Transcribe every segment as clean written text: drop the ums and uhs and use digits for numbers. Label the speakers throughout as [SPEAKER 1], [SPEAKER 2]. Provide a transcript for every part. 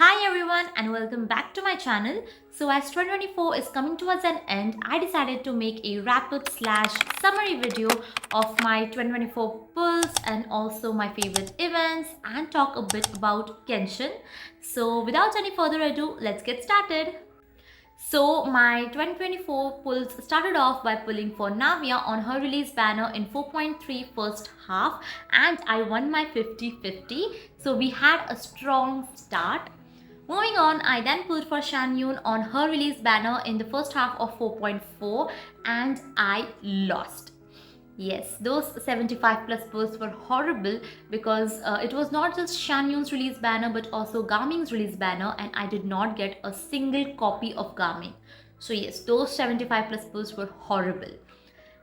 [SPEAKER 1] Hi everyone and welcome back to my channel. So as 2024 is coming towards an end, I decided to make a wrap-up slash summary video of my 2024 pulls and also my favorite events and talk a bit about Genshin. So without any further ado, let's get started. So my 2024 pulls started off by pulling for Navia on her release banner in 4.3 first half and I won my 50-50. So we had a strong start. Moving on, I then pulled for Shanyun on her release banner in the first half of 4.4 and I lost. Yes, those 75 plus pulls were horrible because it was not just Shanyun's release banner but also Gaming's release banner and I did not get a single copy of Gaming. So yes, those 75 plus pulls were horrible.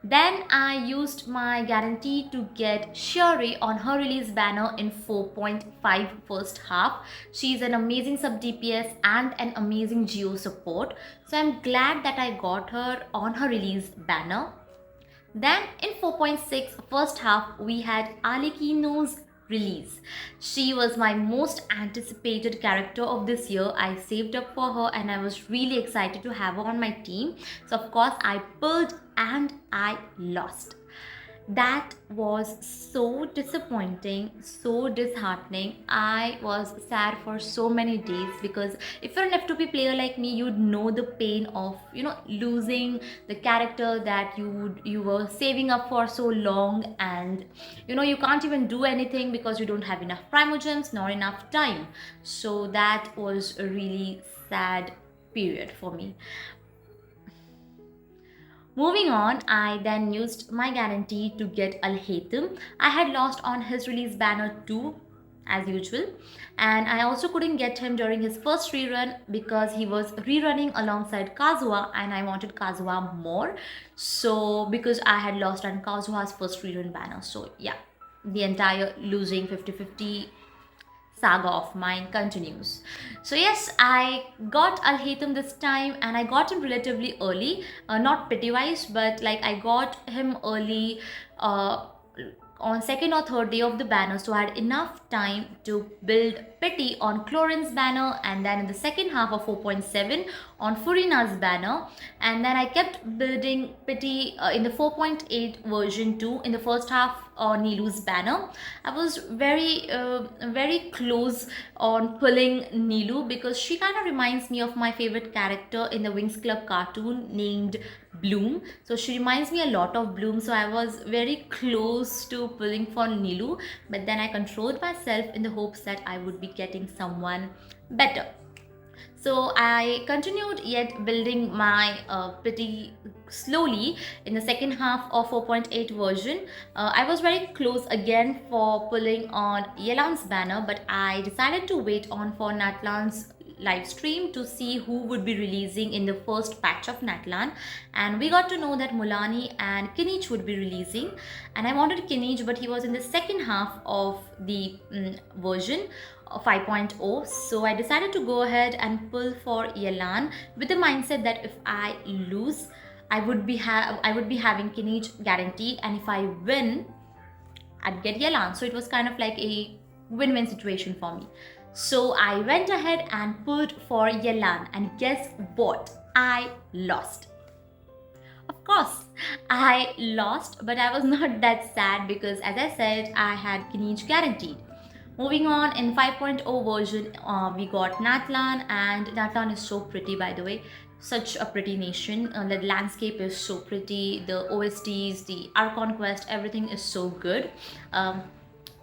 [SPEAKER 1] Then I used my guarantee to get Shuri on her release banner in 4.5 first half. She's an amazing sub DPS and an amazing Geo support. So I'm glad that I got her on her release banner. Then in 4.6 first half we had Alekino's release. She was my most anticipated character of this year. I saved up for her and I was really excited to have her on my team. So of course I pulled and I lost. That was so disappointing, so disheartening. I was sad for so many days because if you're an F2P player like me, you'd know the pain of losing the character that you were saving up for so long, and you can't even do anything because you don't have enough primogems nor enough time. So that was a really sad period for me. Moving on, I then used my guarantee to get Al Haytham. I had lost on his release banner too, as usual, and I also couldn't get him during his first rerun because he was rerunning alongside Kazuha and I wanted Kazuha more. So because I had lost on Kazuha's first rerun banner, so yeah, the entire losing 50-50 saga of mine continues. So yes, I got Al Haytham this time and I got him relatively early, not pity wise, but like I got him early on second or third day of the banner, so I had enough time to build pity on Clorin's banner and then in the second half of 4.7 on Furina's banner, and then I kept building pity in the 4.8 version 2 in the first half on Nilu's banner. I was very close on pulling Nilu because she kind of reminds me of my favorite character in the Wings Club cartoon named Bloom. So she reminds me a lot of Bloom, so I was very close to pulling for Nilu, but then I controlled myself in the hopes that I would be getting someone better. So I continued yet building my pity slowly in the second half of 4.8 version. I was very close again for pulling on Yelan's banner, but I decided to wait on for Natlan's live stream to see who would be releasing in the first patch of Natlan, and we got to know that Mulani and Kinich would be releasing, and I wanted Kinich, but he was in the second half of the version 5.0. So I decided to go ahead and pull for Yelan with the mindset that if I lose, I would be having Kinich guaranteed, and if I win, I'd get Yelan. So it was kind of like a win-win situation for me. So I went ahead and pulled for Yelan, and guess what? I lost. Of course, I lost, but I was not that sad because, as I said, I had Kinich guaranteed. Moving on, in 5.0 version, we got Natlan, and Natlan is so pretty, by the way. Such a pretty nation. The landscape is so pretty. The OSTs, the Archon quest, everything is so good.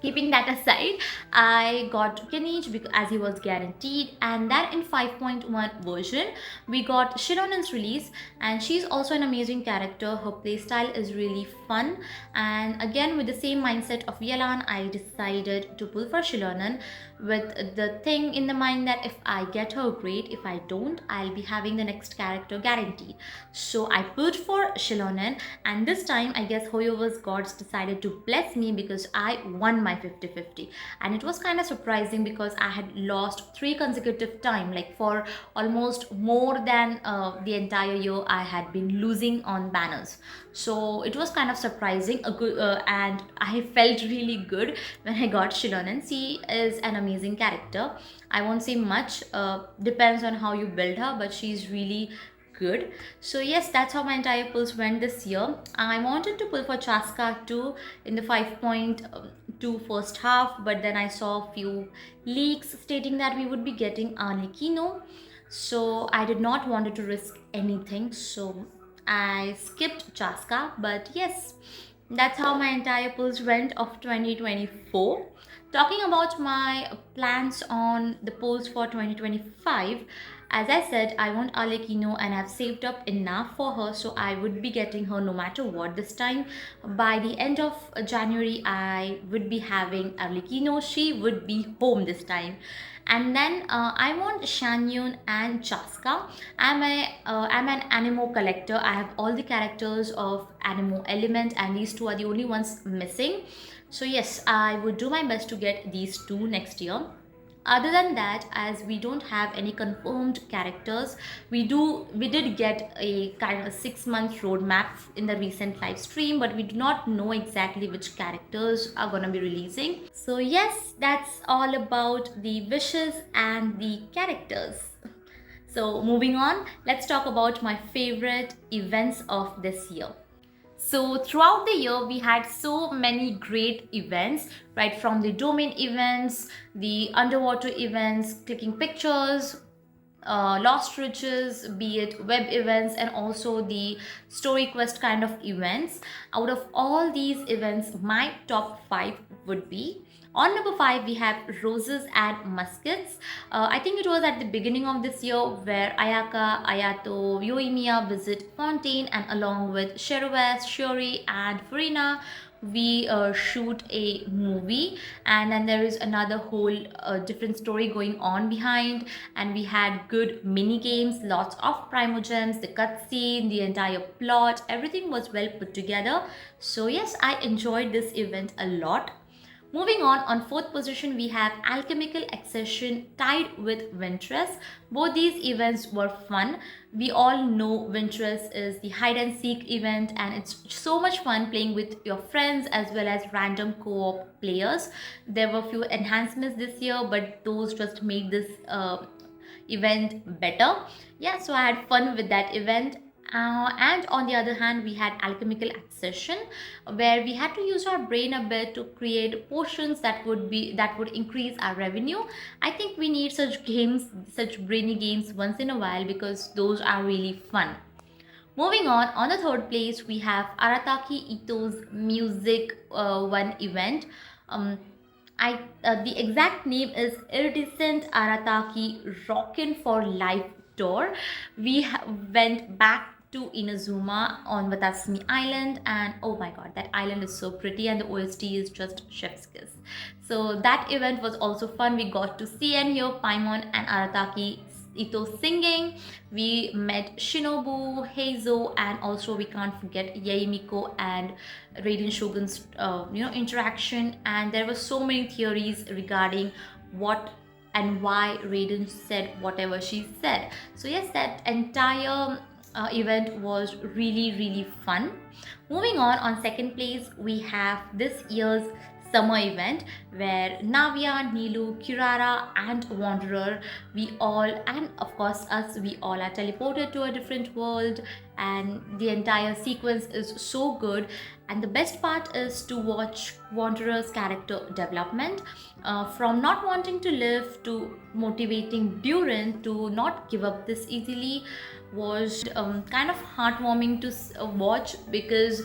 [SPEAKER 1] Keeping that aside, I got Kinich because as he was guaranteed, and then in 5.1 version we got Shironen's release, and she's also an amazing character. Her playstyle is really fun, and again with the same mindset of Yelan, I decided to pull for Shironen with the thing in the mind that if I get her, great. If I don't, I'll be having the next character guaranteed. So I pulled for Shilonen, and this time I guess Hoyover's gods decided to bless me because I won my my 50-50. And it was kind of surprising because I had lost three consecutive time, like for almost more than the entire year I had been losing on banners. So it was kind of surprising, a good, and I felt really good when I got Shilonen. She is an amazing character. I won't say much, depends on how you build her, but she's really good. So yes, that's how my entire pulls went this year. I wanted to pull for Chaska too in the 5.2 first half, but then I saw a few leaks stating that we would be getting Arlecchino. So I did not wanted to risk anything, so I skipped Chaska. But yes, that's how my entire pulls went of 2024. Talking about my plans on the polls for 2025, as I said, I want Alekino and I've saved up enough for her, so I would be getting her no matter what this time. By the end of January, I would be having Alekino. She would be home this time. And then I want Shanyun and Chaska. I'm an Animo collector. I have all the characters of Animo Element, and these two are the only ones missing. So yes, I would do my best to get these two next year. Other than that, as we don't have any confirmed characters, we did get a kind of 6 month roadmap in the recent live stream, but we do not know exactly which characters are gonna be releasing. So yes, that's all about the wishes and the characters. So moving on, let's talk about my favorite events of this year. So throughout the year, we had so many great events, right? From the domain events, the underwater events, clicking pictures, lost riches, be it web events, and also the story quest kind of events. Out of all these events, my top 5 would be: on number 5, we have Roses and Muskets. I think it was at the beginning of this year where Ayaka, Ayato, Yoimiya visit Fontaine, and along with Sherues, Shuri, and Furina, we shoot a movie. And then there is another whole different story going on behind, and we had good mini games, lots of primogems, the cutscene, the entire plot, everything was well put together. So yes, I enjoyed this event a lot. Moving on 4th position, we have Alchemical Accession tied with Ventress. Both these events were fun. We all know Ventress is the hide and seek event, and it's so much fun playing with your friends as well as random co-op players. There were few enhancements this year, but those just made this event better. Yeah, so I had fun with that event. And on the other hand, we had Alchemical Accession, where we had to use our brain a bit to create potions that would increase our revenue. I think we need such games, such brainy games once in a while, because those are really fun. Moving on the 3rd place, we have Arataki Ito's Music 1 event. The exact name is Iridescent Arataki Rockin' for Life Tour. We went back to Inazuma on Watasumi Island, and oh my god, that island is so pretty, and the OST is just chef's kiss. So that event was also fun. We got to see and hear Paimon and Arataki Ito singing. We met Shinobu, Heizo, and also we can't forget Yaemiko and Raiden Shogun's interaction. And there were so many theories regarding what and why Raiden said whatever she said. So yes, that entire event was really fun. Moving on 2nd place, we have this year's summer event where Navia, Nilu, Kirara, and Wanderer, we all, and of course us, we all are teleported to a different world, and the entire sequence is so good. And the best part is to watch Wanderer's character development, from not wanting to live to motivating Durin to not give up this easily, was kind of heartwarming to watch, because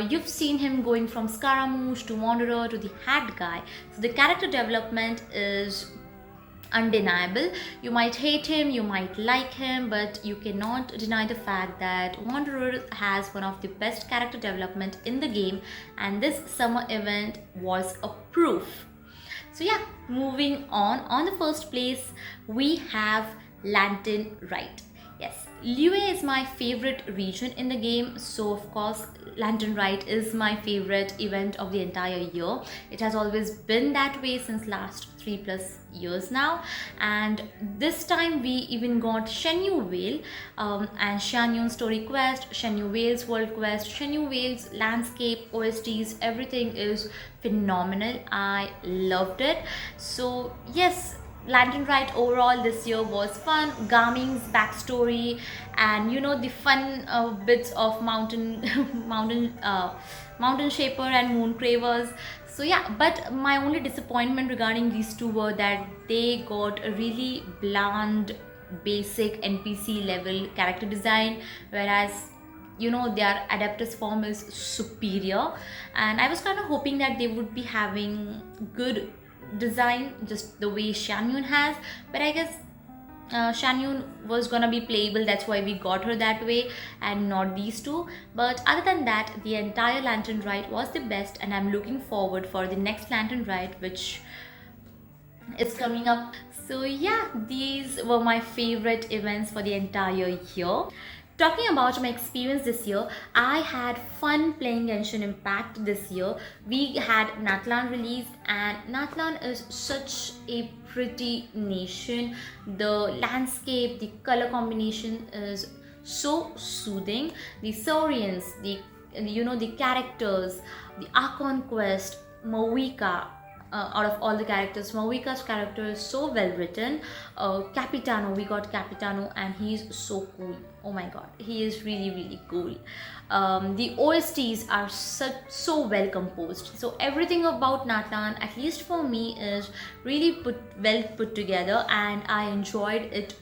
[SPEAKER 1] you've seen him going from Scaramouche to Wanderer to the Hat Guy. So the character development is undeniable. You might hate him, you might like him, but you cannot deny the fact that Wanderer has one of the best character development in the game, and this summer event was a proof. So yeah, moving on the 1st place, we have Lantern Rite. Yes, Liyue is my favorite region in the game, so of course, Lantern Rite is my favorite event of the entire year. It has always been that way since last 3+ years now, and this time we even got Shenyu Vale and Xianyun Story Quest, Shenyu Vale's World Quest, Shenyu Vale's landscape, OSTs, everything is phenomenal. I loved it. So yes, Lantern Rite overall this year was fun. Garming's backstory and the fun bits of mountain shaper and moon cravers. So yeah, but my only disappointment regarding these two were that they got a really bland, basic NPC level character design, whereas their adapters form is superior, and I was kind of hoping that they would be having good design just the way Shanyun has, but I guess Shanyun was gonna be playable, that's why we got her that way and not these two. But other than that, the entire Lantern Rite was the best, and I'm looking forward for the next Lantern Rite, which is coming up. So yeah, these were my favorite events for the entire year. Talking about my experience this year, I had fun playing Genshin Impact this year. We had Natlan released, and Natlan is such a pretty nation. The landscape, the color combination is so soothing. The Saurians, the characters, the Archon quest, Mawika, out of all the characters, Mawika's character is so well written. Capitano, we got Capitano, and he's so cool. Oh my god, he is really, really cool. The OSTs are so well composed. So everything about Natlan, at least for me, is really well put together, and I enjoyed it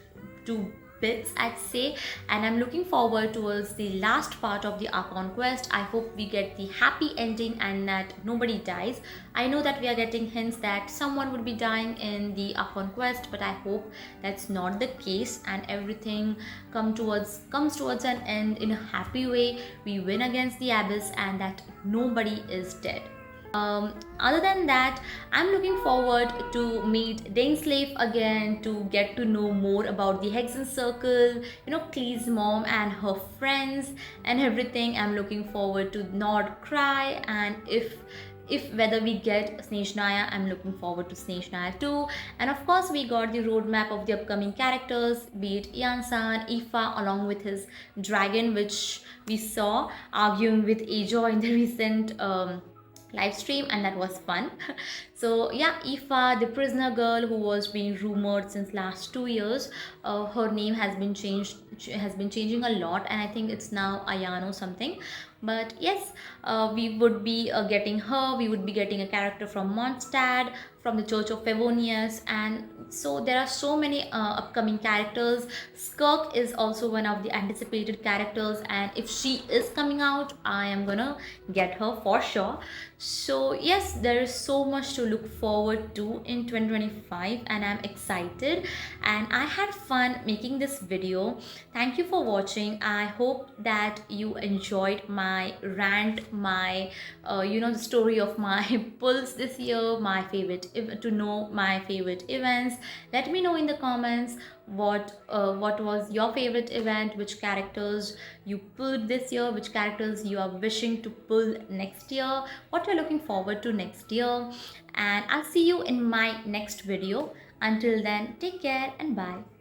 [SPEAKER 1] to bits, I'd say. And I'm looking forward towards the last part of the Archon quest. I hope we get the happy ending and that nobody dies. I know that we are getting hints that someone would be dying in the Archon quest, but I hope that's not the case and everything comes towards an end in a happy way. We win against the Abyss and that nobody is dead. Other than that, I'm looking forward to meet Daneslave again, to get to know more about the Hexen Circle, Klee's mom and her friends and everything. I'm looking forward to Nord Cry, and if whether we get Snezhnaya, I'm looking forward to Snezhnaya too. And of course, we got the roadmap of the upcoming characters, be it Yansan, Ifa, along with his dragon, which we saw arguing with Ajo in the recent live stream, and that was fun. So yeah, Aoife, the prisoner girl who was being rumored since last 2 years, her name has been changing a lot, and I think it's now Ayano something. But yes, we would be getting her. We would be getting a character from Mondstadt, from the Church of Favonius, and so there are so many upcoming characters. Skirk is also one of the anticipated characters, and if she is coming out, I am gonna get her for sure. So yes, there is so much to look forward to in 2025, and I'm excited, and I had fun making this video. Thank you for watching. I hope that you enjoyed my rant, my the story of my pulls this year, my favorite to know my favorite events. Let me know in the comments what was your favorite event, which characters you pulled this year, which characters you are wishing to pull next year, what you're looking forward to next year. And I'll see you in my next video. Until then, take care and bye.